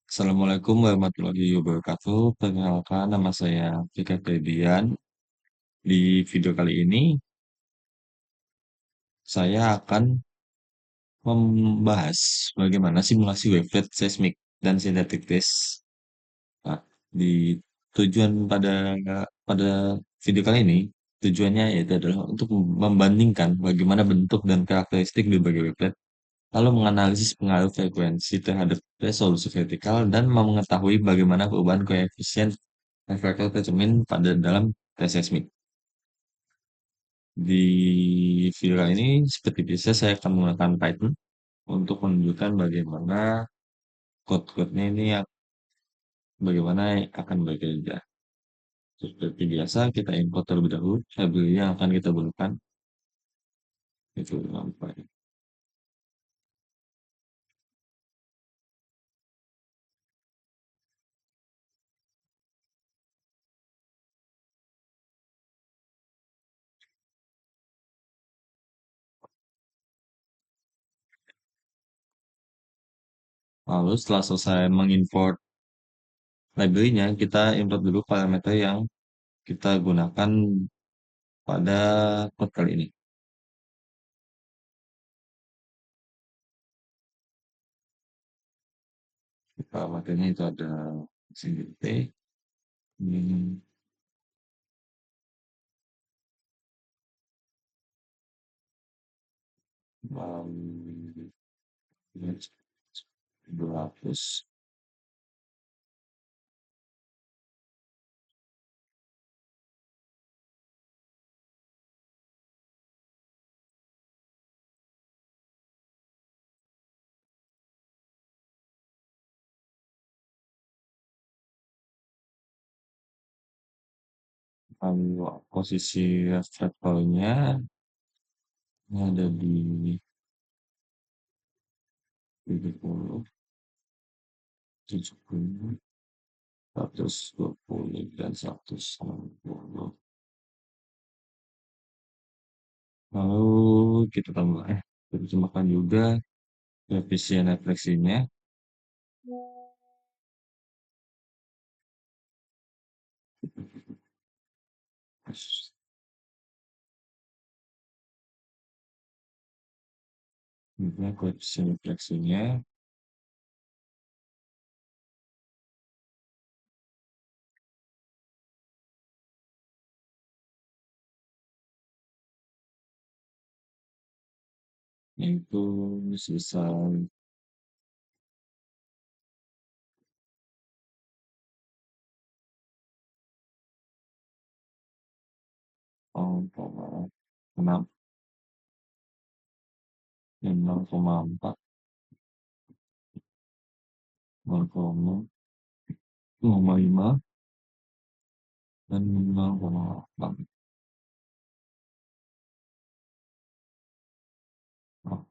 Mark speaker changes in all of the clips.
Speaker 1: Assalamualaikum warahmatullahi wabarakatuh. Perkenalkan, nama saya Vika Febian. Di video kali ini, saya akan membahas bagaimana simulasi wavelet seismik dan sintetik test. Nah, di tujuan pada video kali ini, tujuannya yaitu adalah untuk membandingkan bagaimana bentuk dan karakteristik berbagai wavelet, lalu menganalisis pengaruh frekuensi terhadap resolusi vertikal dan mengetahui bagaimana perubahan koefisien efektor tercermin pada dalam tes seismik. Di video kali ini, seperti biasa, saya akan menggunakan Python untuk menunjukkan bagaimana code-code-nya ini bagaimana akan bekerja. Seperti biasa, kita import terlebih dahulu library yang akan kita gunakan. Itu apa ya? Lalu setelah selesai mengimport library-nya, kita import dulu parameter yang kita gunakan pada code kali ini. Parameternya itu ada single T, ini, lalu 200, lalu posisi reflektornya ini ada di 70, 70, 120, dan 160. Lalu kita tambah, kita tambahkan juga koefisien refleksinya. Juga koefisien refleksinya itu sebesar 0,6, 0,4, 0,5, dan 0,8. Oh,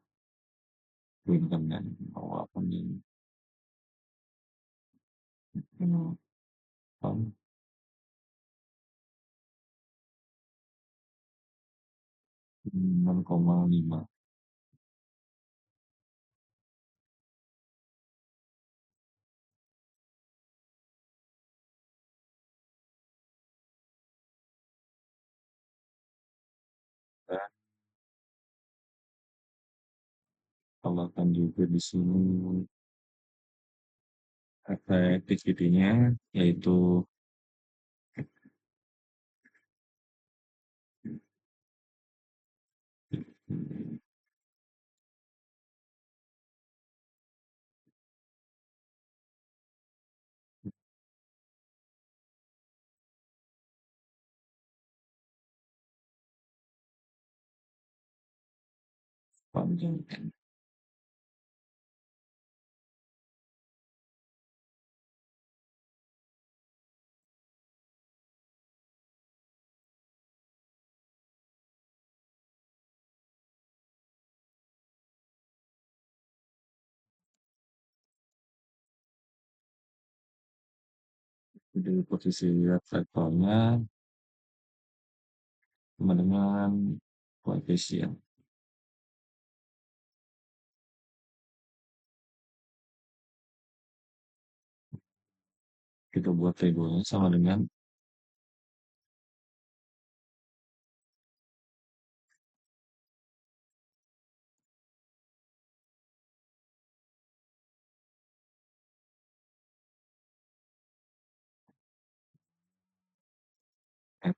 Speaker 1: bukan kan 0,8 ini. 0,5. Dan tambahkan juga di sini efektivitinya, yaitu panjang. Jadi posisi reflektornya sama dengan koefisien. kita buat tabelnya sama dengan F.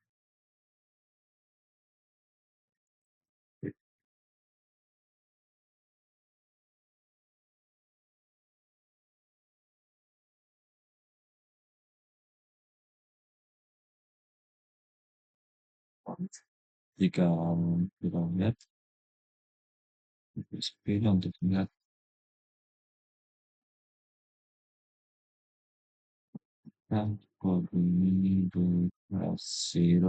Speaker 1: Jika kita lihat sepeda untuk melihat kode ini berhasil,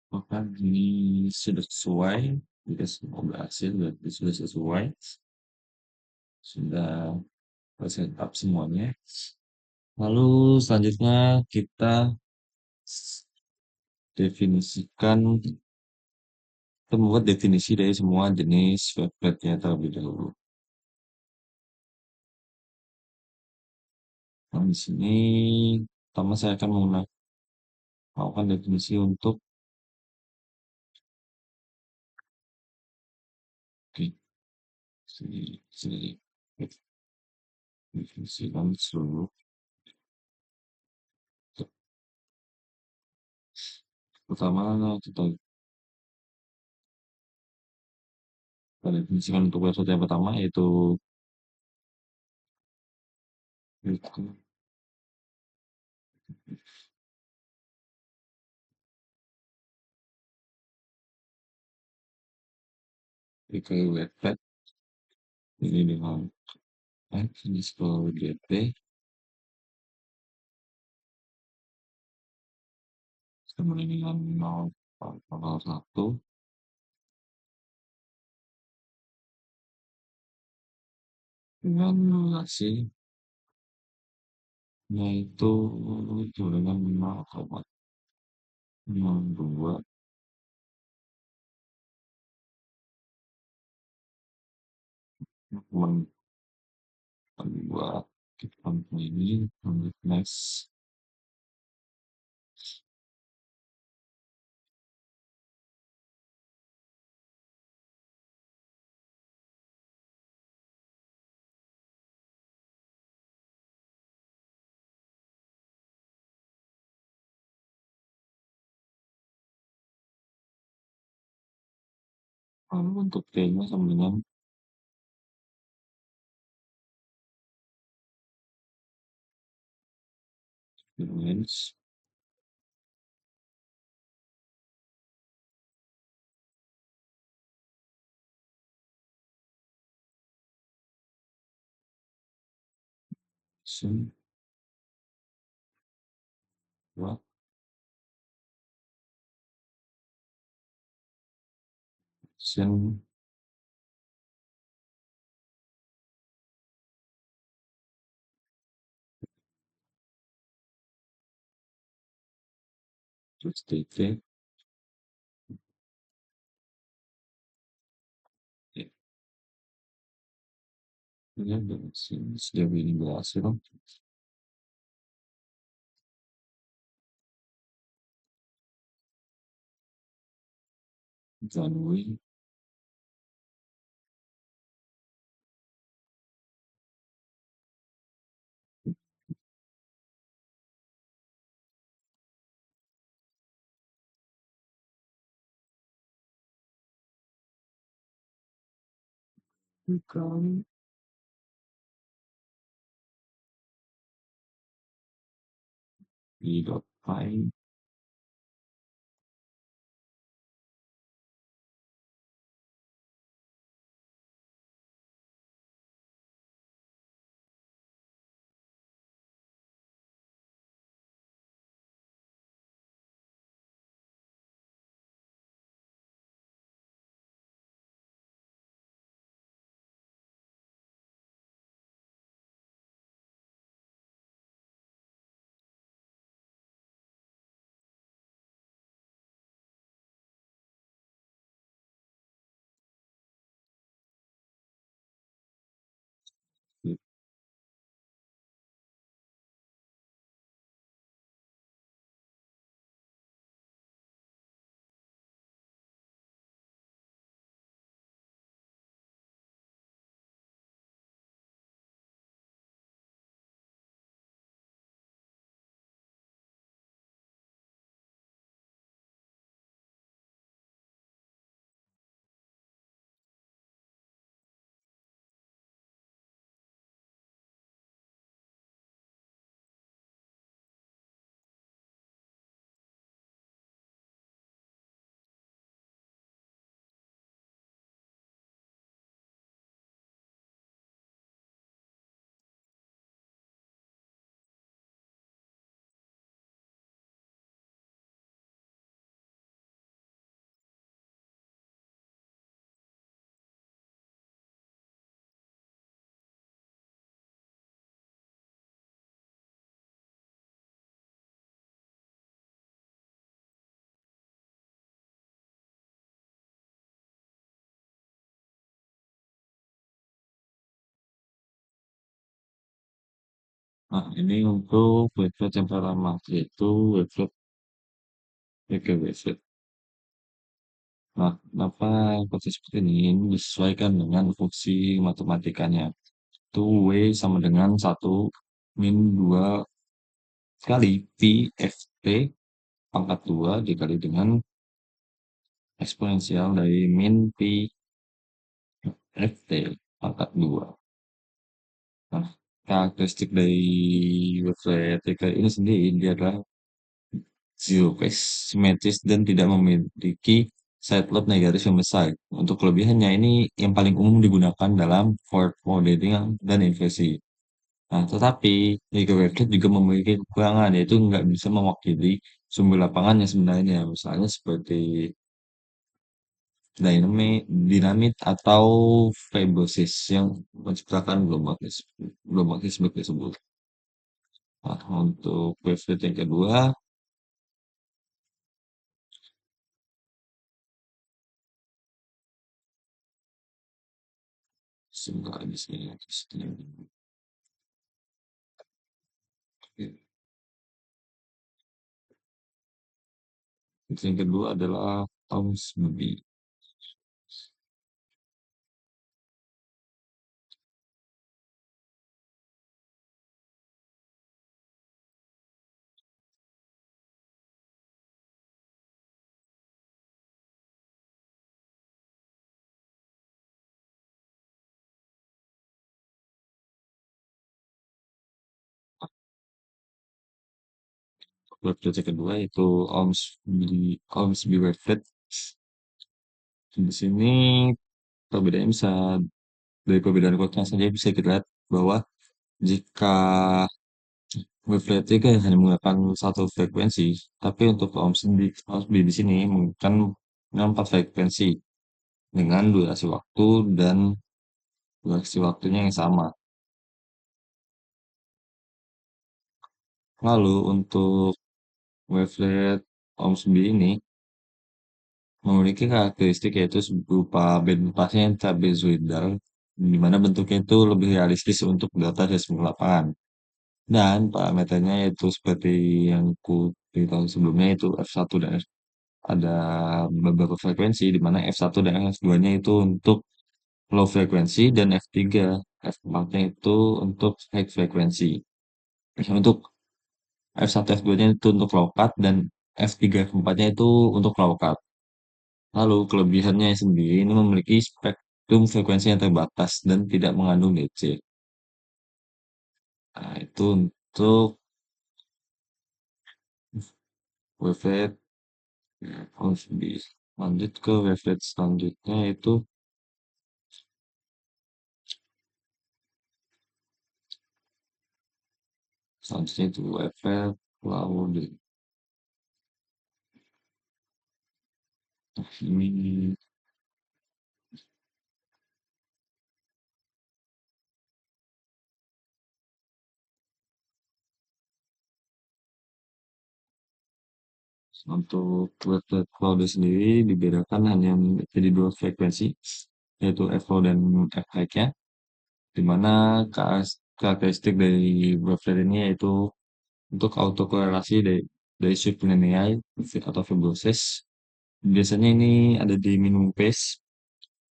Speaker 1: maka ini sudah sesuai, jika semua berhasil berarti sudah sesuai, sudah setup semuanya. Lalu selanjutnya kita definisikan, kita membuat definisi dari semua jenis webpad-nya terlebih dahulu. Nah, di sini pertama saya akan melakukan definisi untuk oke, sini definisikan seluruh. Pertama kita definisikan untuk website yang pertama yaitu webpad ini dengan underscore gt sama dengan 0,01 dengan durasi yaitu dengan 0,02 membuat kita ini next. Lalu untuk T-nya sama dengan experience sin dua sin terus TT ya, ini dengan sin sejauh ini berhasil Januari dikali di dot pi Nah, ini untuk website yang pertama, yaitu website website. Nah, kenapa proses seperti ini? Ini disesuaikan dengan fungsi matematikanya. Itu W sama dengan satu min 2 kali Pi FT pangkat 2 dikali dengan eksponensial dari min Pi FT pangkat 2. Nah, karakteristik dari website TK ini sendiri dia adalah zero phase, simetris, dan tidak memiliki side load negatif yang besar. Untuk kelebihannya ini yang paling umum digunakan dalam Ford modeling dan inversi. Nah, tetapi Liga Webkit juga memiliki kekurangan, yaitu nggak bisa mewakili sumber lapangan yang sebenarnya, misalnya seperti dinamit atau fibrosis yang menciptakan gelombang seismik tersebut. Nah, untuk website yang kedua, sebentar di sini. Yang kedua adalah Tom's Movie. Website yang kedua itu Ormsby Website. Di sini perbedaannya bisa dari perbedaan kotanya saja bisa kita lihat bahwa jika wave kan hanya menggunakan satu frekuensi, tapi untuk Ormsby di sini menggunakan 4 frekuensi dengan durasi waktu dan durasi waktunya yang sama. Lalu untuk wavelet Ormsby ini memiliki karakteristik yaitu berupa band pasnya yang trapezoidal, di mana bentuknya itu lebih realistis untuk data seismik lapangan. Dan parameternya yaitu seperti yang ku beritahu sebelumnya itu F1 dan ada beberapa frekuensi di mana F1 dan F2-nya itu untuk low frekuensi dan F3, F4-nya itu untuk high frekuensi. Untuk F1, F2-nya itu untuk low cut dan F3, F4-nya itu untuk low cut. Lalu kelebihannya sendiri ini memiliki spektrum frekuensi yang terbatas dan tidak mengandung DC. Nah, itu untuk wavelet Hornsby. Lanjut ke wavelet selanjutnya itu selanjutnya itu wavelet cloud. Ini untuk wavelet cloud sendiri dibedakan hanya menjadi dua frekuensi, yaitu F-low dan F-high-nya, di mana karakteristik dari wavelet ini yaitu untuk autokorelasi dari shift linear atau fibrosis. Biasanya ini ada di minimum pace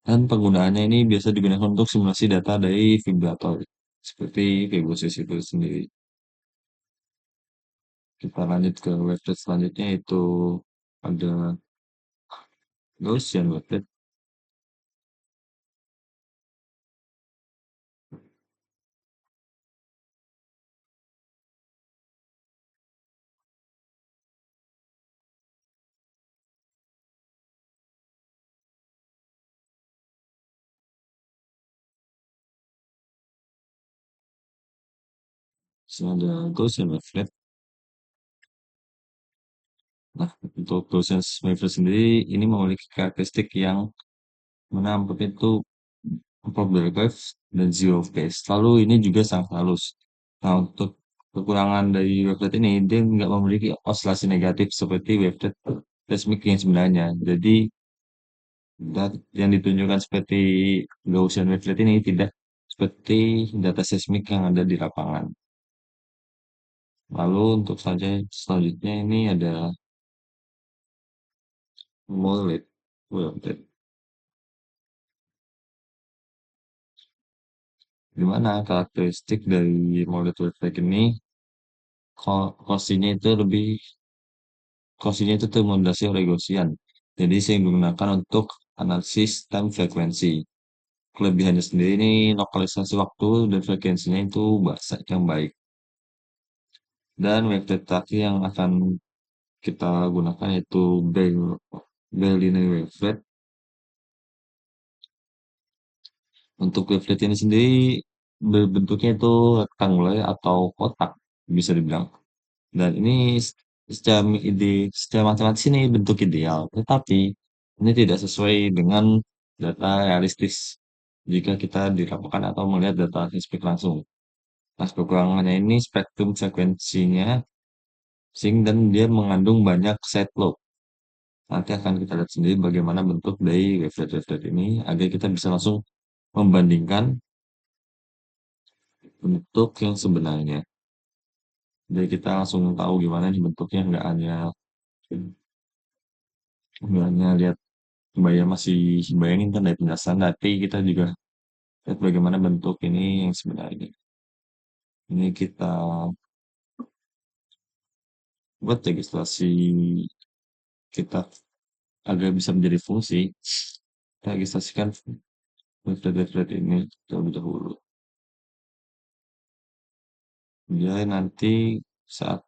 Speaker 1: dan penggunaannya ini biasa digunakan untuk simulasi data dari vibrator seperti fibrosis itu sendiri. Kita lanjut ke website selanjutnya itu ada Gaussian website. Sini ada Gaussian website. Nah, untuk Gaussian website sendiri ini memiliki karakteristik yang mana itu Probability curve dan zero phase. Lalu ini juga sangat halus. Nah, untuk kekurangan dari website ini, dia nggak memiliki osilasi negatif seperti website seismik yang sebenarnya. Jadi, yang ditunjukkan seperti Gaussian website ini tidak seperti data seismik yang ada di lapangan. Lalu untuk saja selanjutnya ini ada mullet welted. Di mana karakteristik dari mullet welted ini kosinya itu lebih kosinya itu termodasi oleh Gaussian. Jadi saya digunakan untuk analisis time frekuensi. Kelebihannya sendiri ini lokalisasi waktu dan frekuensinya itu bahasa yang baik. Dan wave terakhir yang akan kita gunakan yaitu Berliner Wavelet. Untuk wavelet ini sendiri berbentuknya itu rektangular atau kotak bisa dibilang. Dan ini secara matematis ini bentuk ideal, tetapi ini tidak sesuai dengan data realistis jika kita dilakukan atau melihat data seismik langsung. Nah, kekurangannya ini spektrum frekuensinya sing dan dia mengandung banyak side lobe. Nanti akan kita lihat sendiri bagaimana bentuk dari wavelet-wavelet ini agar kita bisa langsung membandingkan bentuk yang sebenarnya. Jadi kita langsung tahu gimana nih bentuknya, nggak hanya lihat bayang masih bayangin kan dari penjelasan, tapi kita juga lihat bagaimana bentuk ini yang sebenarnya. Ini kita buat registrasi kita agar bisa menjadi fungsi. Kita registrasikan wavelet ini terlebih dahulu. Biar nanti saat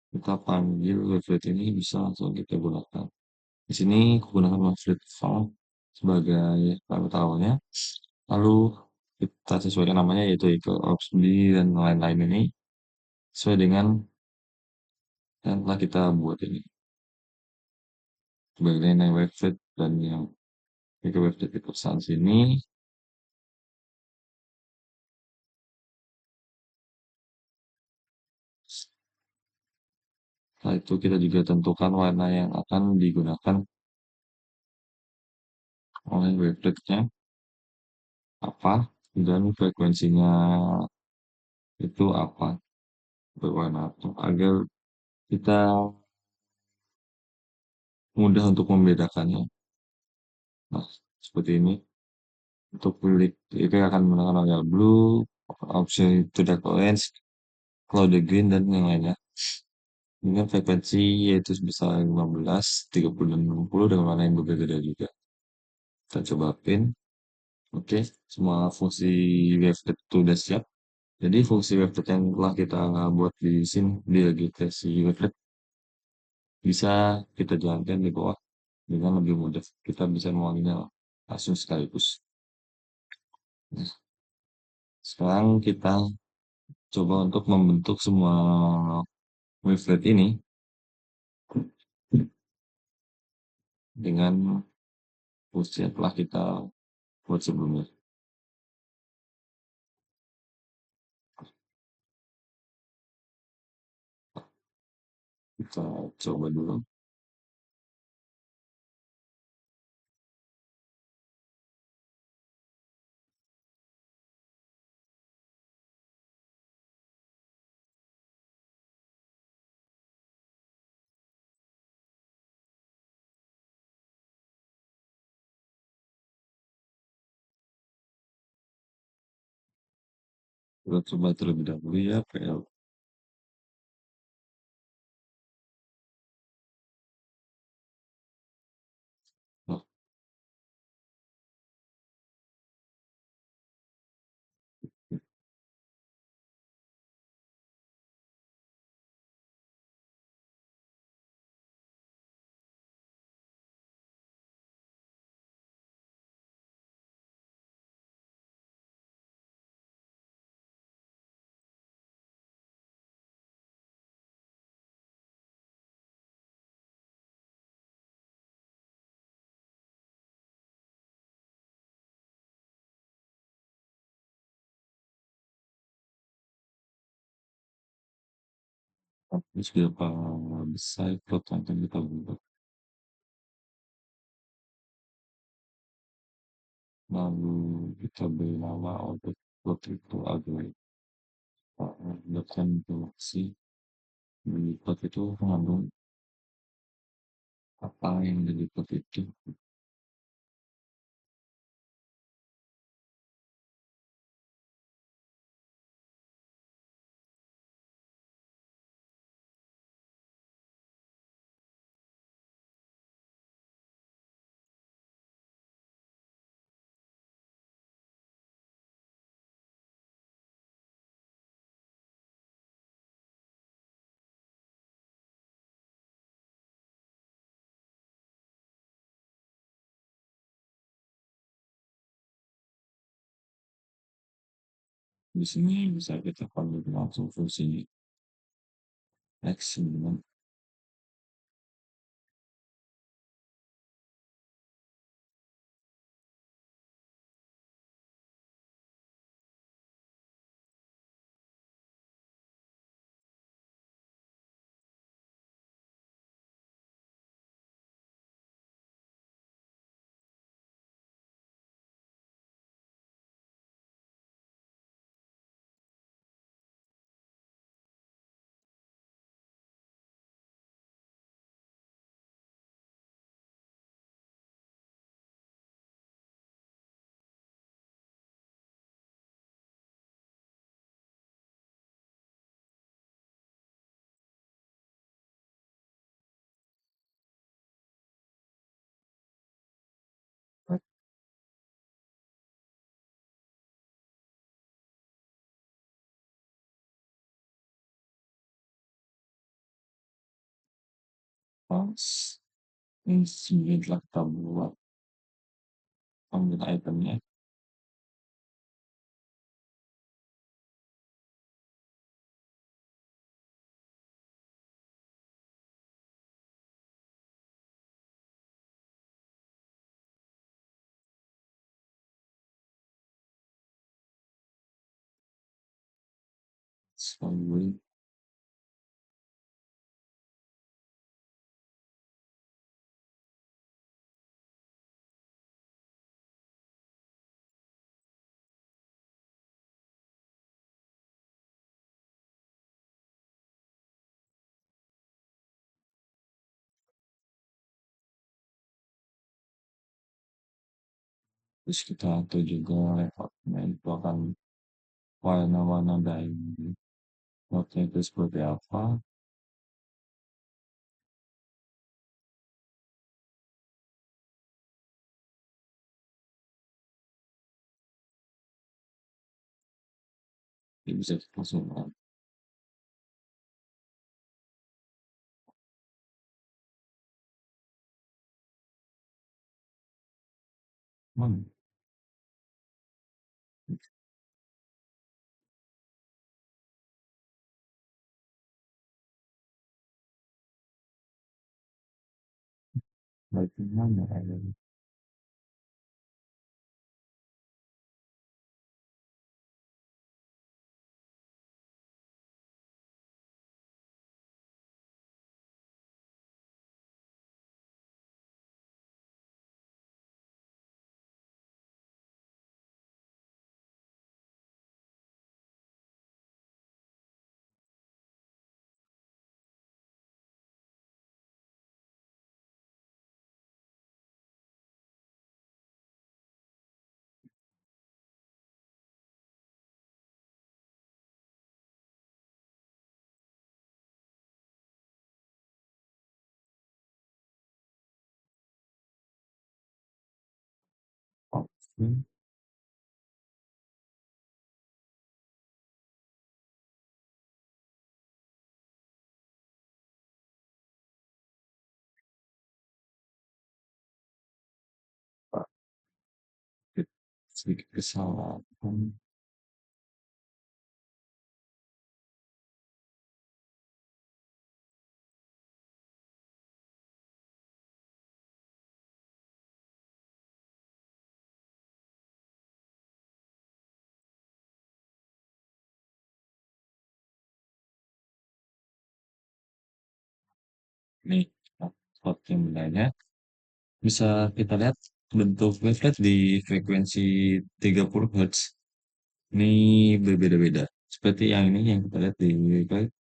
Speaker 1: kita panggil wavelet ini bisa langsung kita gunakan. Di sini aku gunakan wavelet font sebagai parameter awalnya. Lalu kita sesuaikan namanya yaitu equal OXB dan lain-lain ini sesuai dengan yang telah kita buat ini. Sebagai yang wavelet dan yang equal wavelet di perusahaan sini. Setelah itu kita juga tentukan warna yang akan digunakan oleh waveletnya apa dan frekuensinya itu apa berwarna apa agar kita mudah untuk membedakannya. Nah, seperti ini. Untuk pilih itu akan menggunakan royal blue, option itu dark orange, cloud green, dan yang lainnya. Dengan frekuensi yaitu sebesar 15, 30, dan 60 dengan warna yang berbeda juga. Kita coba pin. Oke, semua fungsi wavelet itu sudah siap. Jadi fungsi wavelet yang telah kita buat di sini di registrasi wavelet bisa kita jalankan di bawah dengan lebih mudah. Kita bisa mengulanginya langsung sekaligus. Nah, sekarang kita coba untuk membentuk semua wavelet ini dengan fungsi yang telah kita buat sebelumnya. Kita coba dulu. Kita coba terlebih dahulu ya PL. Nah, ini sudah besar plot yang akan kita buat. Lalu kita beri nama untuk plot itu agar mendapatkan informasi. Diliput itu mengandung apa yang diliput itu? Di sini bisa kita panggil langsung fungsi X dengan pas ini telah kita buat ambil itemnya sebagai terus kita atur juga layoutnya itu akan warna-warna dari notnya itu seperti apa. Jadi bisa kita langsung hmm, bagaimana ya, oke, Pak, sedikit kesalahan. Nih, hot yang bedanya bisa kita lihat bentuk wavelet di frekuensi 30 Hz. Ini berbeda-beda. Seperti yang ini yang kita lihat di wavelet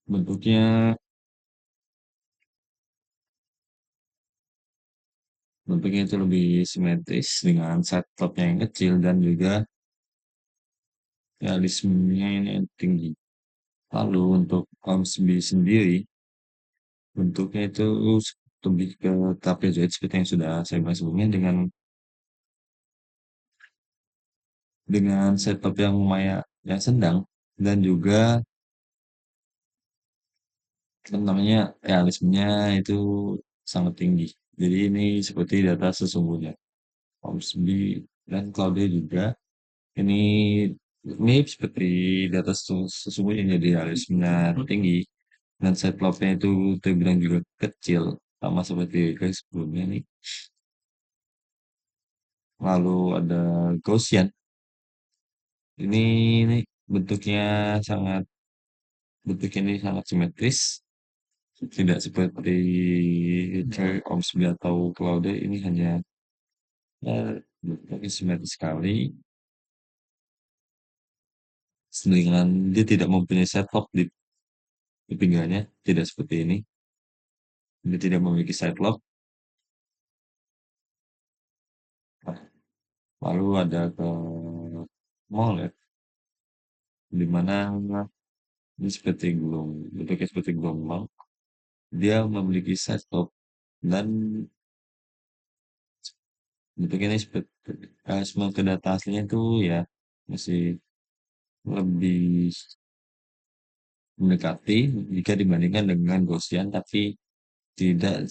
Speaker 1: bentuknya bentuknya itu lebih simetris dengan side top yang kecil dan juga realismenya ini yang tinggi. Lalu untuk Hornsby sendiri, bentuknya itu lebih ke trapezoid seperti yang sudah saya bahas sebelumnya dengan setup yang lumayan yang sedang dan juga apa namanya realismenya itu sangat tinggi. Jadi ini seperti data sesungguhnya. Hornsby dan Claude juga ini mirip seperti data sesungguhnya, jadi realismenya tinggi dan set loss-nya itu terbilang juga kecil sama seperti guys sebelumnya nih. Lalu ada Gaussian. Ini nih bentuknya sangat bentuknya ini sangat simetris, tidak seperti Cherry Omsby atau Claude. Ini hanya ya, bentuknya simetris sekali dengan dia tidak mempunyai setup di pinggangnya, tidak seperti ini. Dia tidak memiliki side lock. Nah, lalu ada ke Molet, di mana ini seperti bentuknya seperti gelombang. Dia memiliki side lock dan bentuknya ini seperti semua ke data aslinya itu ya masih lebih mendekati jika dibandingkan dengan Gaussian, tapi tidak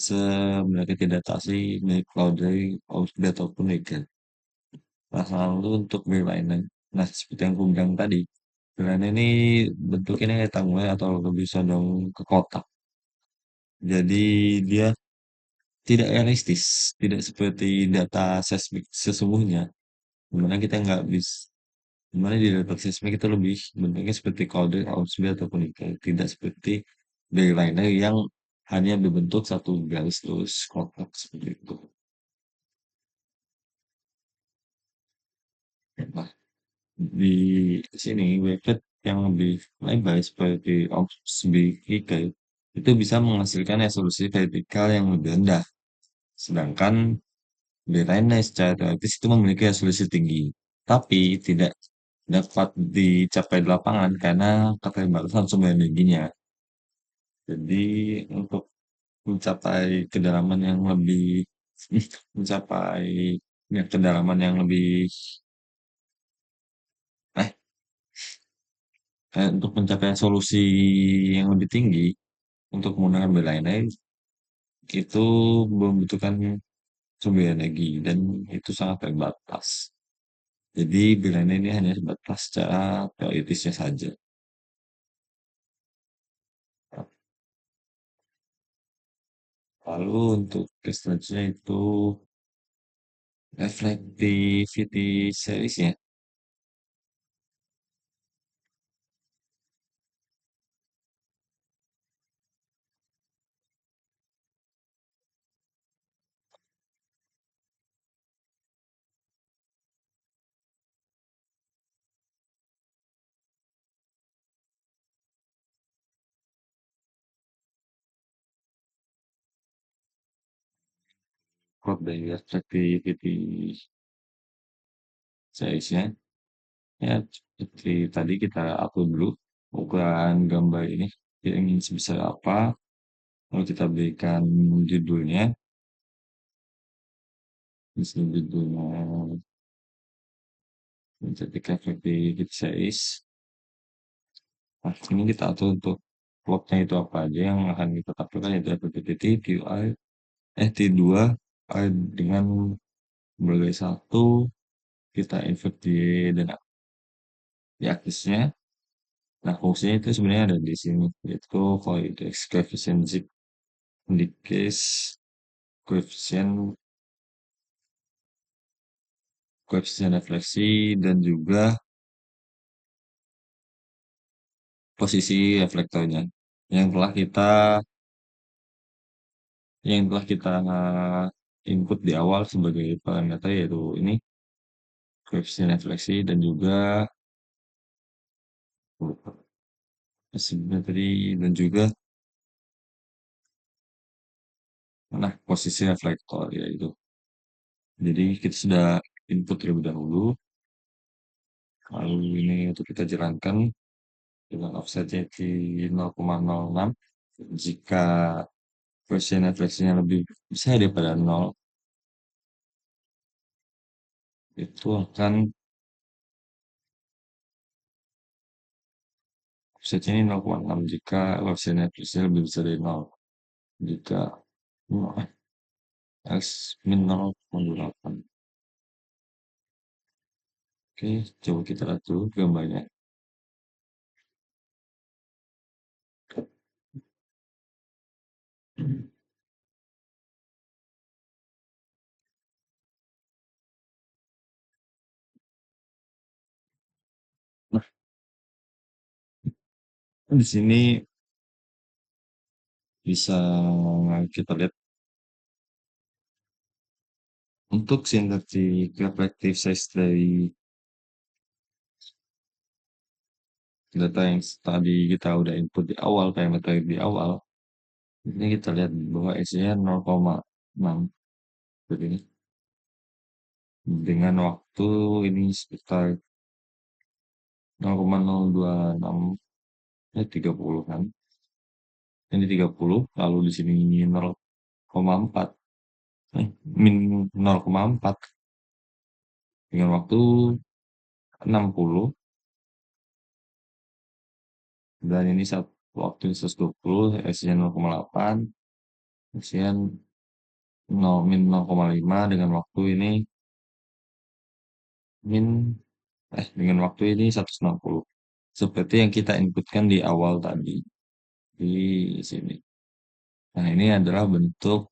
Speaker 1: mendekati data asli milik Cloudflare ataupun Ledger. Nah, lalu untuk Beeline. Nah, seperti yang aku bilang tadi, Beeline ini bentuknya rectangular atau lebih condong ke kotak. Jadi dia tidak realistis, tidak seperti data seismik sesungguhnya. Dimana kita nggak bisa, dimana di data seismik itu lebih bentuknya seperti kode Ausberg ataupun Nikel, tidak seperti Beeline yang hanya berbentuk satu garis lurus kotak seperti itu. Nah, di sini website yang lebih lebar seperti Oxbiki itu bisa menghasilkan resolusi vertikal yang lebih rendah. Sedangkan di lainnya secara teoritis itu memiliki resolusi tinggi, tapi tidak dapat dicapai di lapangan karena keterbatasan sumber energinya. Jadi untuk mencapai kedalaman yang lebih mencapai kedalaman yang lebih eh untuk mencapai solusi yang lebih tinggi untuk menggunakan berlainan itu membutuhkan sumber energi dan itu sangat terbatas. Jadi berlainan ini hanya sebatas secara teoritisnya saja. Lalu untuk ke selanjutnya itu reflectivity series ya. Kode dari reflectivity seriesnya ya seperti tadi kita upload dulu ukuran gambar ini dia ingin sebesar apa, lalu kita berikan judulnya, misalnya judulnya menjadi reflectivity series. Nah, ini kita atur untuk plotnya itu apa aja yang akan kita tampilkan yaitu FPPT, TUI, T2 dengan berbagai satu kita invert dan di aksesnya. Nah, fungsinya itu sebenarnya ada di sini, yaitu void x coefficient zip indicate koefisien koefisien refleksi dan juga posisi reflektornya yang telah kita input di awal sebagai parameter yaitu ini koefisien refleksi dan juga asimetri dan juga nah posisi reflektor ya itu. Jadi kita sudah input terlebih dahulu, lalu ini untuk kita jalankan dengan offsetnya di 0,06. Jika Gaussian refleksinya lebih besar daripada 0, itu akan offsetnya ini 0,6 jika Gaussian refleksinya lebih besar dari 0. Jika X min 0,28. Oke, coba kita lihat dulu gambarnya. Nah, di sini bisa kita lihat untuk sintetik reflective size dari data yang tadi kita udah input di awal, kayak materi di awal, ini kita lihat bahwa S-nya 0,6. Jadi dengan waktu ini sekitar 0,026, 30 kan. Ini 30, lalu di sini 0,4, min 0,4 dengan waktu 60 dan ini satu waktu 120, S-nya 0,8, S-nya 0, min 0,5 dengan waktu ini min dengan waktu ini 160. Seperti yang kita inputkan di awal tadi di sini. Nah, ini adalah bentuk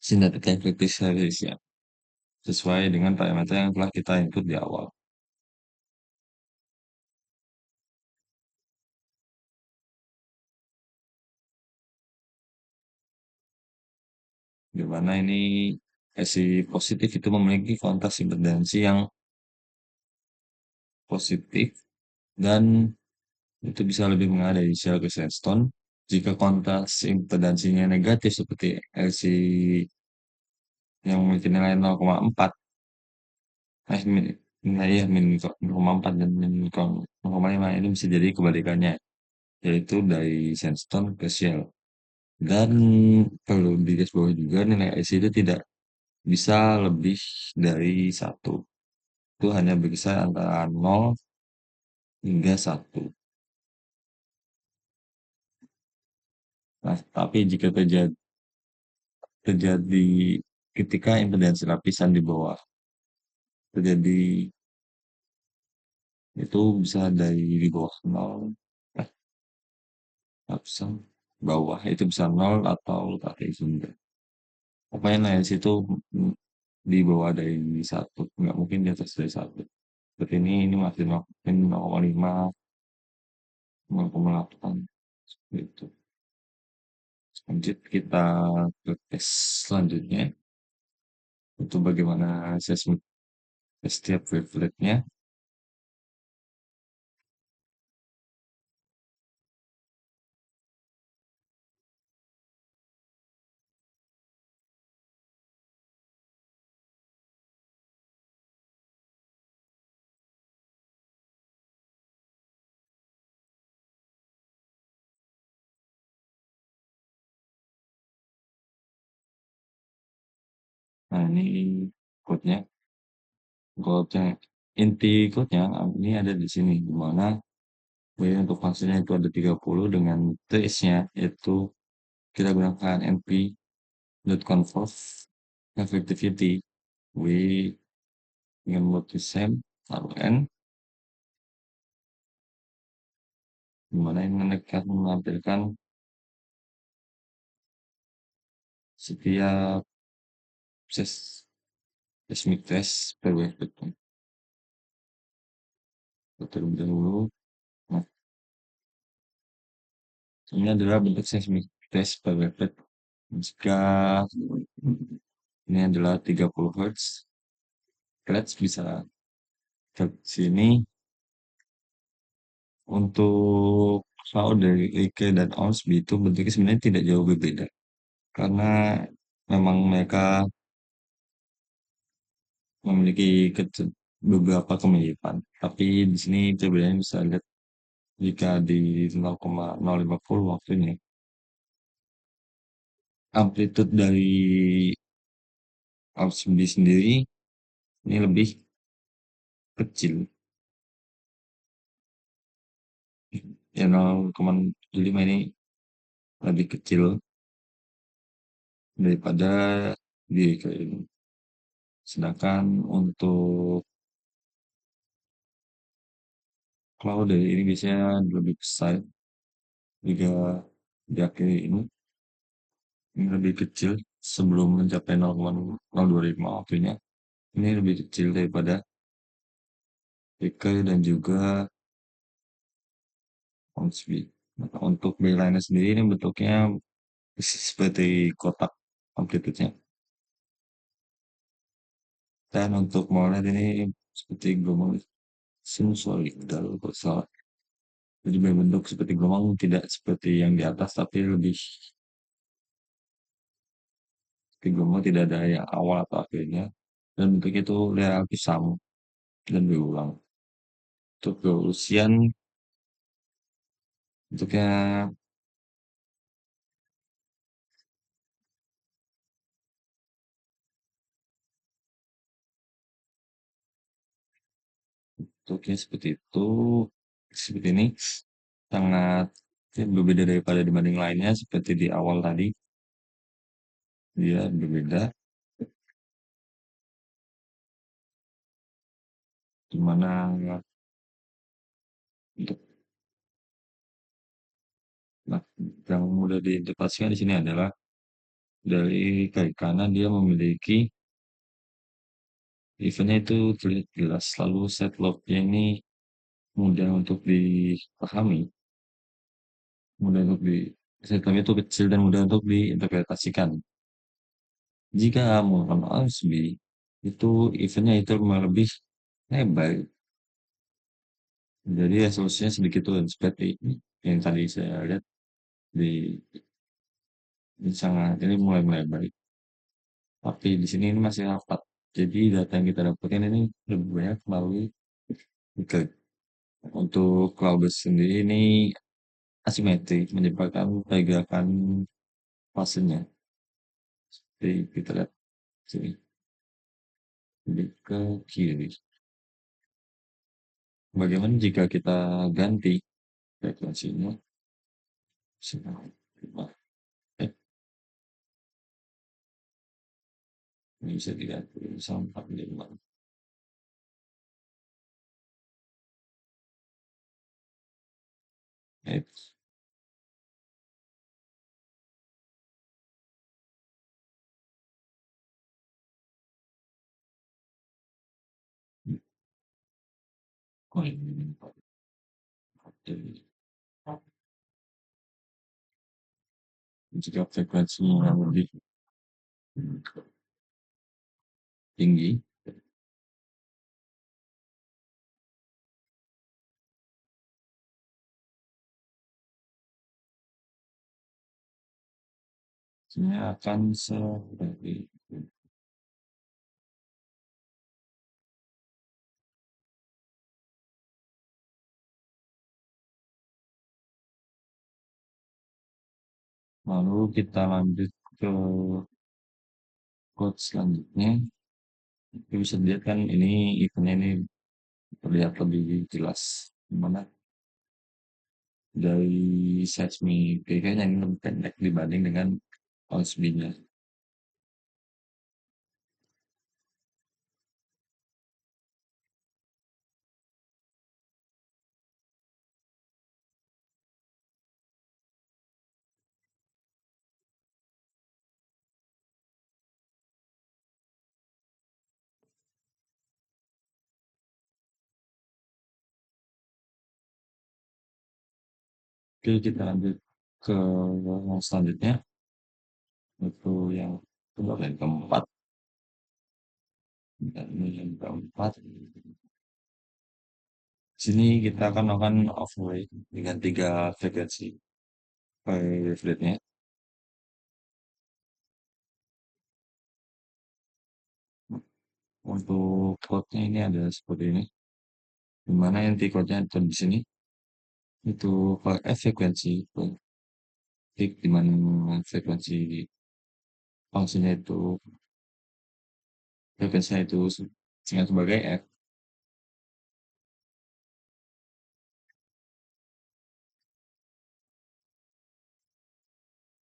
Speaker 1: sintetik efektif series ya, sesuai dengan parameter yang telah kita input di awal. Di mana ini SI positif itu memiliki kontak impedansi yang positif dan itu bisa lebih mengarah dari sel ke sandstone. Jika kontak impedansinya negatif seperti LC yang memiliki nilai 0,4, min, nilai ya min 0,4 dan min 0,5 ini bisa jadi kebalikannya, yaitu dari sandstone ke shell. Dan perlu digarisbawahi juga nilai IC itu tidak bisa lebih dari 1. Itu hanya berkisar antara 0 hingga 1. Nah, tapi jika terjadi ketika impedansi lapisan di bawah terjadi, itu bisa dari di bawah 0, eh, lapisan bawah itu bisa 0 atau tapi hingga. Pokoknya nilai situ mm, di bawah dari 1, nggak mungkin di atas dari 1. Seperti ini masih mungkin 0,5, 0,8 gitu. Lanjut kita ke tes selanjutnya. Itu bagaimana seismik setiap waveletnya. Nah, ini code-nya. Code-nya, inti code-nya ini ada di sini, di mana untuk fungsinya itu ada 30 dengan trace-nya yaitu kita gunakan np.convert effectivity w dengan mode same lalu n, di mana ini akan menampilkan setiap ses seismic test per wavelet. Terlebih dahulu, nah, ini adalah bentuk seismic test per wavelet. Jika ini adalah 30 Hz, Hertz bisa ke sini Untuk cloud dari Rike dan Onsby itu bentuknya sebenarnya tidak jauh berbeda. Karena memang mereka memiliki beberapa kemiripan. Tapi di sini perbedaannya bisa lihat jika di 0,050 waktunya, amplitude dari Onsby sendiri ini lebih kecil. Ya 0,75 ini lebih kecil daripada di Rike ini. Sedangkan untuk cloud dari ini biasanya lebih besar jika di akhir ini lebih kecil sebelum mencapai 0,025 waktunya. Ini lebih kecil daripada Rike dan juga Hornsby. Nah, untuk beeline sendiri ini bentuknya seperti kotak amplitude-nya. Dan untuk monet ini seperti gelombang sinusoidal kalau salah. Jadi berbentuk seperti gelombang tidak seperti yang di atas tapi lebih seperti gelombang tidak ada yang awal atau akhirnya. Dan bentuknya itu relatif sama dan berulang. Untuk keusian bentuknya bentuknya seperti itu. Seperti ini sangat berbeda daripada dibanding lainnya seperti di awal tadi dia berbeda di mana untuk nah, yang mudah diinterpretasikan di sini adalah dari kaki kanan dia memiliki eventnya itu terlihat jelas lalu set lognya ini mudah untuk dipahami mudah untuk di set lognya itu kecil dan mudah untuk diinterpretasikan jika menggunakan Osby itu eventnya itu lebih lebar jadi resolusinya sedikit turun seperti yang tadi saya lihat di sangat ini mulai melebar. Tapi di sini ini masih rapat. Jadi data yang kita dapatkan ini lebih banyak melalui Google. Untuk Cloudbase sendiri ini asimetri, menyebabkan pergerakan fasenya. Jadi kita lihat sini, lebih ke kiri. Bagaimana jika kita ganti frekuensinya? Sini. Eh, ini bisa diganti sampai 45. Eh, oh ini. Jadi, jika frekuensinya lebih tinggi, ini akan seperti lalu kita lanjut ke quote selanjutnya. Kita bisa dilihat kan ini eventnya ini terlihat lebih jelas. Dimana dari seismik kayaknya ini lebih pendek dibanding dengan OSB-nya. Oke, kita lanjut ke yang selanjutnya. Itu yang kedua dan keempat. Dan ini yang keempat. Sini kita akan melakukan overlay dengan tiga frekuensi per waveletnya. Untuk chord-nya ini ada seperti ini. Di mana inti chord-nya itu di sini itu per F frekuensi per peak di mana frekuensi fungsinya itu frekuensinya itu disingkat sebagai F,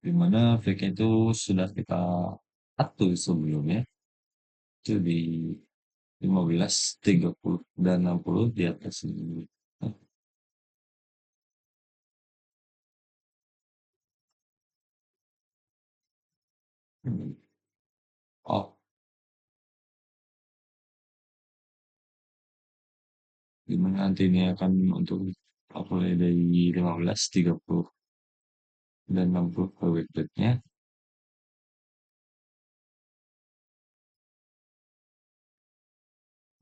Speaker 1: di mana peaknya itu sudah kita atur sebelumnya itu di 15, 30 dan 60 di atas ini. Oh, di mana nanti ini akan untuk mulai dari 15, 30 dan 60 per waveletnya.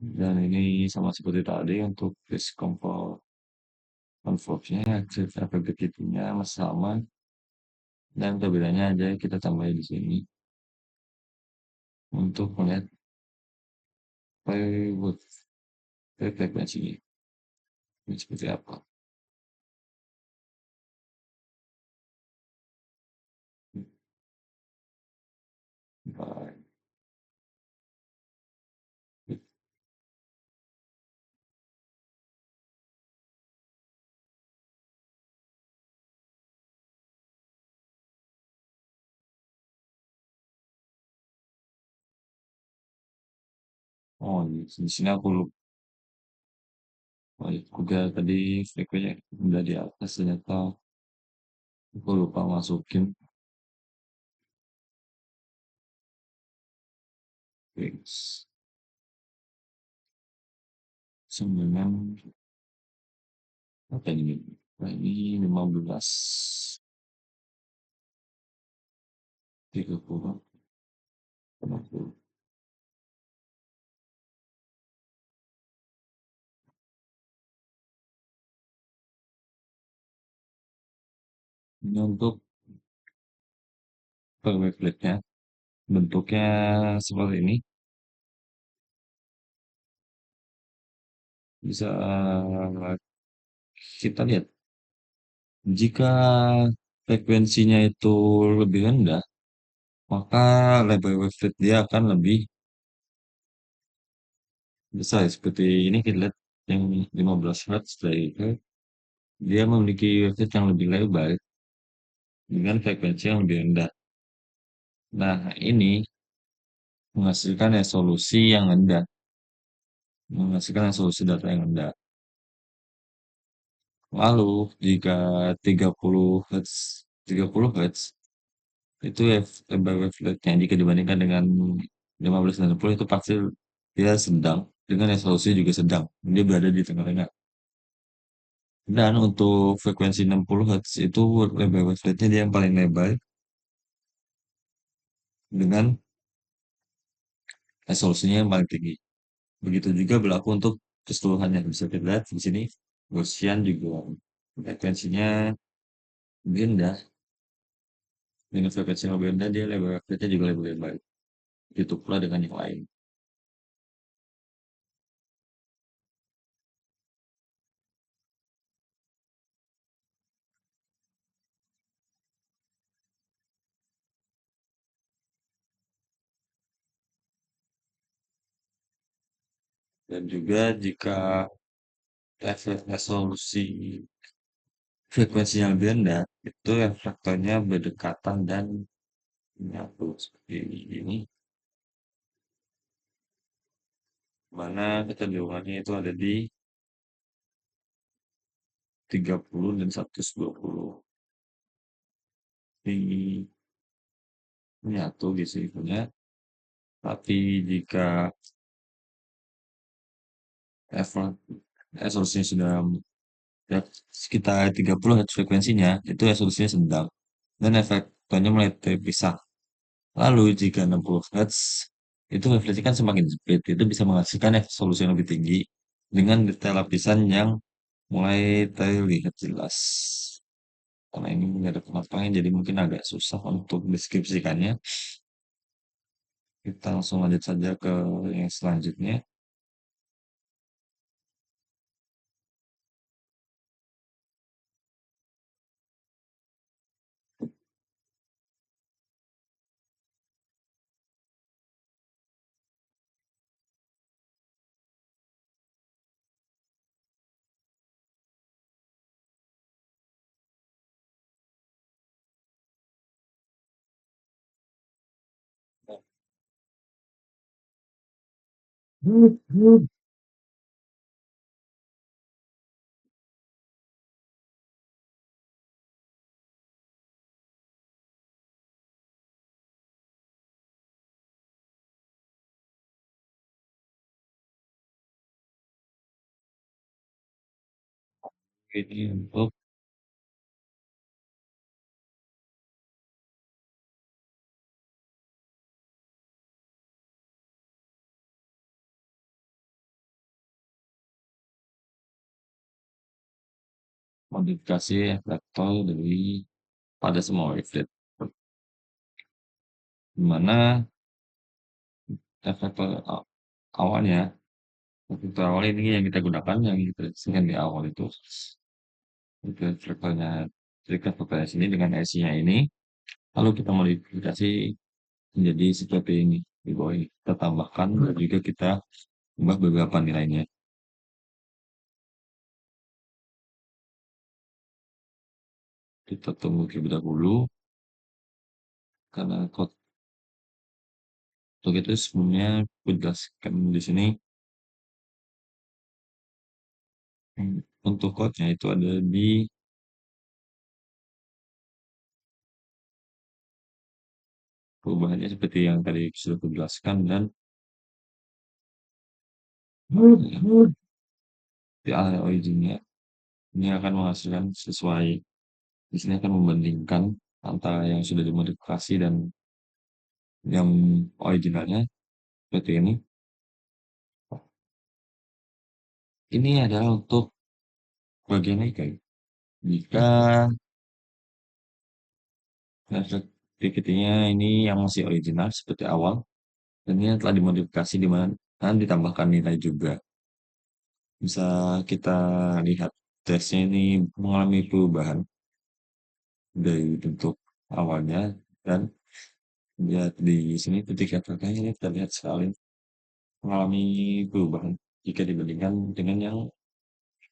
Speaker 1: Dan ini sama seperti tadi untuk base converge-nya, efek begitunya masih sama. Dan perbedaannya aja kita tambahin di sini untuk melihat per frekuensinya ini seperti apa. Baik. Oh, di sini aku lupa. Oh, iya, aku kira tadi frekuensinya udah di atas, ternyata aku lupa masukin. Fix 9 apa ini? Nah, ini 15, 30, 60. Ini untuk per waveletnya bentuknya seperti ini. Bisa kita lihat jika frekuensinya itu lebih rendah, maka lebar wavelet dia akan lebih besar. Seperti ini kita lihat yang 15 Hz dari itu, dia memiliki wavelet yang lebih lebar dengan frekuensi yang lebih rendah. Nah, ini menghasilkan resolusi yang rendah, menghasilkan resolusi data yang rendah. Lalu, jika 30 Hz, 30 Hz itu lebar waveletnya jika dibandingkan dengan 15 dan 60 itu pasti dia sedang dengan resolusi juga sedang. Dia berada di tengah-tengah. Dan untuk frekuensi 60 Hz itu lebar waveletnya dia yang paling lebar dengan resolusinya yang paling tinggi. Begitu juga berlaku untuk keseluruhannya. Bisa kita lihat di sini Gaussian juga frekuensinya lebih rendah. Dengan frekuensi yang lebih rendah dia lebar waveletnya juga lebih lebar. Begitu pula dengan yang lain. Dan juga jika efek resolusi frekuensinya lebih rendah, itu efektornya berdekatan dan menyatu seperti ini, mana kecenderungannya itu ada di 30 dan 120. Di menyatu gitu infonya. Tapi jika efek resolusinya sudah ya, sekitar 30 Hz frekuensinya, itu resolusinya sedang. Dan efektornya mulai terpisah. Lalu jika 60 Hz, itu wavelength kan semakin sempit, itu bisa menghasilkan resolusi yang lebih tinggi dengan detail lapisan yang mulai terlihat jelas. Karena ini nggak ada penampakan, jadi mungkin agak susah untuk deskripsikannya. Kita langsung lanjut saja ke yang selanjutnya. Ini untuk modifikasi reflektor dari pada semua wavelet. Di mana reflektor awalnya, reflektor awal ini yang kita gunakan, yang kita desain di awal itu, itu reflektornya, reflektornya sini dengan IC-nya ini, lalu kita modifikasi menjadi seperti ini di bawah ini. Kita tambahkan dan juga kita ubah beberapa nilainya. Kita tunggu terlebih dahulu karena code untuk itu sebenarnya aku jelaskan di sini. Untuk code-nya itu ada di perubahannya seperti yang tadi sudah aku jelaskan, dan di area originnya ini akan menghasilkan sesuai, di sini akan membandingkan antara yang sudah dimodifikasi dan yang originalnya seperti ini. Ini adalah untuk bagian ikan. Jika activity-nya ini yang masih original seperti awal, dan ini telah dimodifikasi di mana dan ditambahkan nilai juga. Bisa kita lihat tesnya ini mengalami perubahan dari bentuk awalnya, dan lihat di sini titik efeknya ini terlihat sekali mengalami perubahan jika dibandingkan dengan yang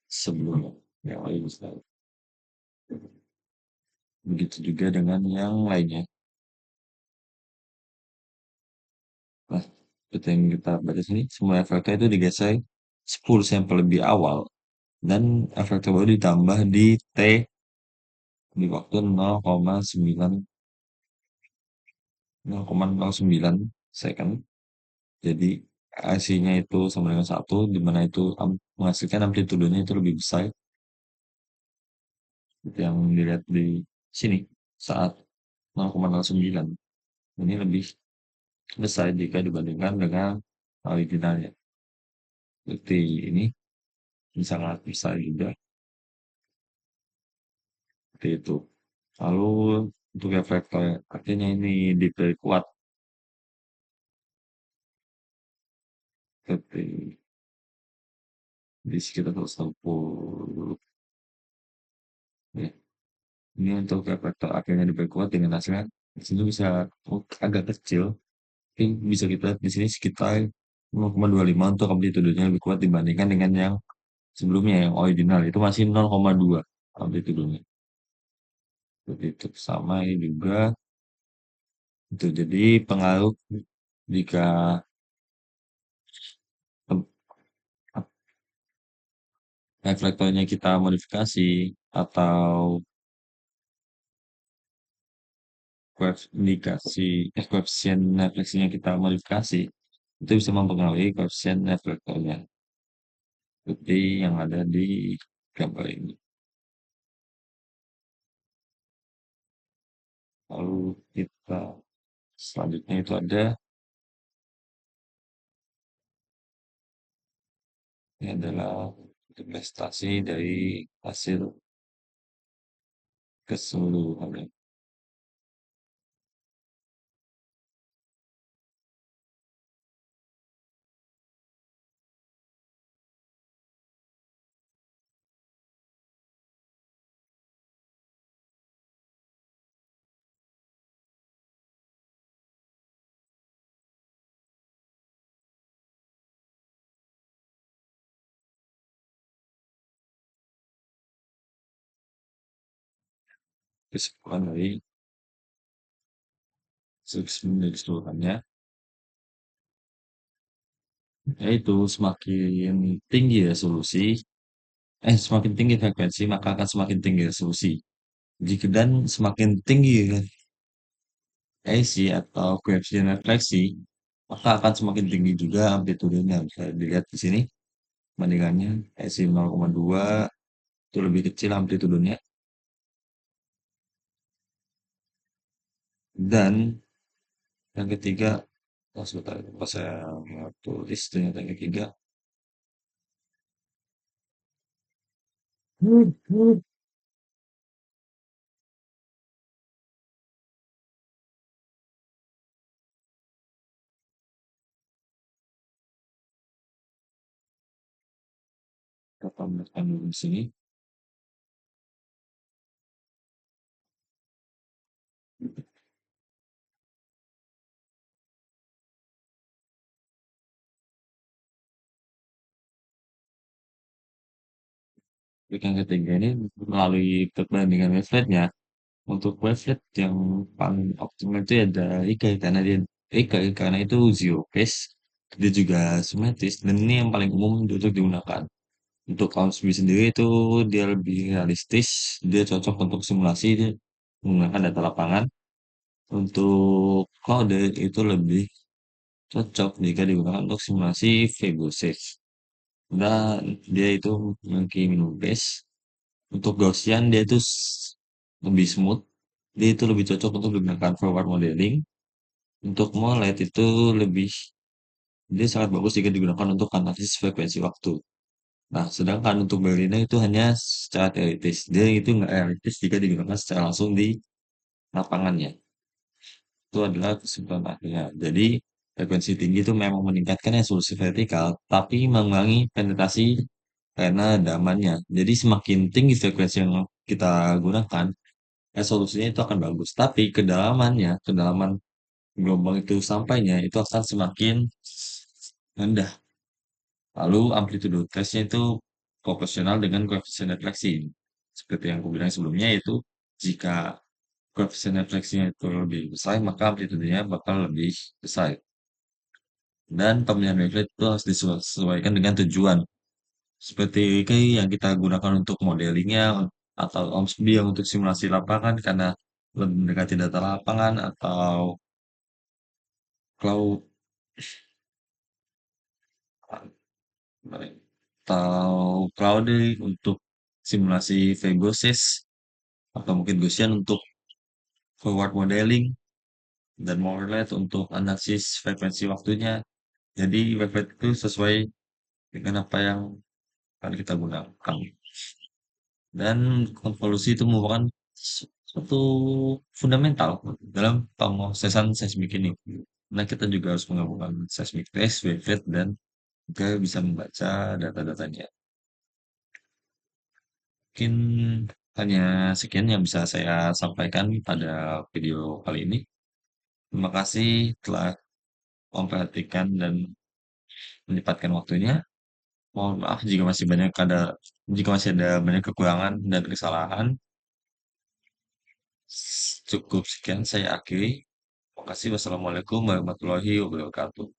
Speaker 1: sebelumnya, yang original. Begitu juga dengan yang lainnya. Nah, seperti yang kita baca sini, semua efektor itu digeser 10 sampel lebih awal, dan efektor baru ditambah di T di waktu 0,9 second. Jadi IC-nya itu sama dengan satu, di mana itu menghasilkan amplitudenya itu lebih besar, seperti yang dilihat di sini saat 0,09. Ini lebih besar jika dibandingkan dengan originalnya. Seperti ini, ini sangat besar juga, seperti itu. Lalu untuk efektor artinya ini diperkuat seperti di sekitar 160 ya. Ini untuk efektor akhirnya diperkuat dengan hasilnya di sini bisa agak kecil, tapi bisa kita lihat di sini sekitar 0,25 untuk amplitudenya lebih kuat dibandingkan dengan yang sebelumnya, yang original itu masih 0,2 amplitudenya. Seperti itu. Sama ini juga itu jadi pengaruh jika tem- reflektornya kita modifikasi atau koefisien refleksinya kita modifikasi, itu bisa mempengaruhi koefisien reflektornya seperti yang ada di gambar ini. Lalu kita selanjutnya itu ada Ini adalah investasi dari hasil keseluruhannya. Keseluruhan dari keseluruhannya, yaitu semakin tinggi resolusi, semakin tinggi frekuensi, maka akan semakin tinggi resolusi. Jika dan semakin tinggi AC atau koefisien refleksi, maka akan semakin tinggi juga amplitudenya. Bisa dilihat di sini bandingannya AC 0,2 itu lebih kecil amplitudenya, dan yang ketiga, oh sebentar, pas saya tulis ternyata yang ketiga, kita tambahkan dulu di sini. Yang ketiga ini melalui perbandingan wavelet-nya. Untuk wavelet yang paling optimal itu ada Ikai karena dia Ikai karena itu zero phase, dia juga simetris dan ini yang paling umum untuk digunakan. Untuk Hornsby sendiri itu dia lebih realistis, dia cocok untuk simulasi, dia menggunakan data lapangan. Untuk cloud itu lebih cocok jika digunakan untuk simulasi Fibonacci. Dan dia itu memiliki minimum base. Untuk Gaussian dia itu lebih smooth. Dia itu lebih cocok untuk digunakan forward modeling. Untuk MOLED itu lebih dia sangat bagus jika digunakan untuk analisis frekuensi waktu. Nah, sedangkan untuk Berliner itu hanya secara teoritis. Dia itu nggak realistis jika digunakan secara langsung di lapangannya. Itu adalah kesimpulan akhirnya. Jadi, frekuensi tinggi itu memang meningkatkan resolusi vertikal, tapi mengurangi penetrasi karena damannya. Jadi, semakin tinggi frekuensi yang kita gunakan, resolusinya itu akan bagus. Tapi kedalamannya, kedalaman gelombang itu sampainya itu akan semakin rendah. Lalu amplitude tesnya itu proporsional dengan koefisien refleksi. Seperti yang aku bilang sebelumnya, yaitu jika koefisien refleksinya itu lebih besar, maka amplitudenya bakal lebih besar. Dan pemilihan wavelet itu harus disesuaikan dengan tujuan. Seperti kayak yang kita gunakan untuk modelingnya, atau OMSB yang untuk simulasi lapangan karena lebih mendekati data lapangan, atau cloud, atau Claude untuk simulasi Fibonacci, atau mungkin Gaussian untuk forward modeling, dan Morlet untuk analisis frekuensi waktunya. Jadi wavelet itu sesuai dengan apa yang akan kita gunakan. Dan konvolusi itu merupakan suatu fundamental dalam pemrosesan seismik ini. Nah, kita juga harus menggabungkan seismic test, wavelet, dan juga bisa membaca data-datanya. Mungkin hanya sekian yang bisa saya sampaikan pada video kali ini. Terima kasih telah memperhatikan dan menyempatkan waktunya. Mohon maaf jika masih ada banyak kekurangan dan kesalahan. Cukup sekian saya akhiri. Terima kasih. Wassalamualaikum warahmatullahi wabarakatuh.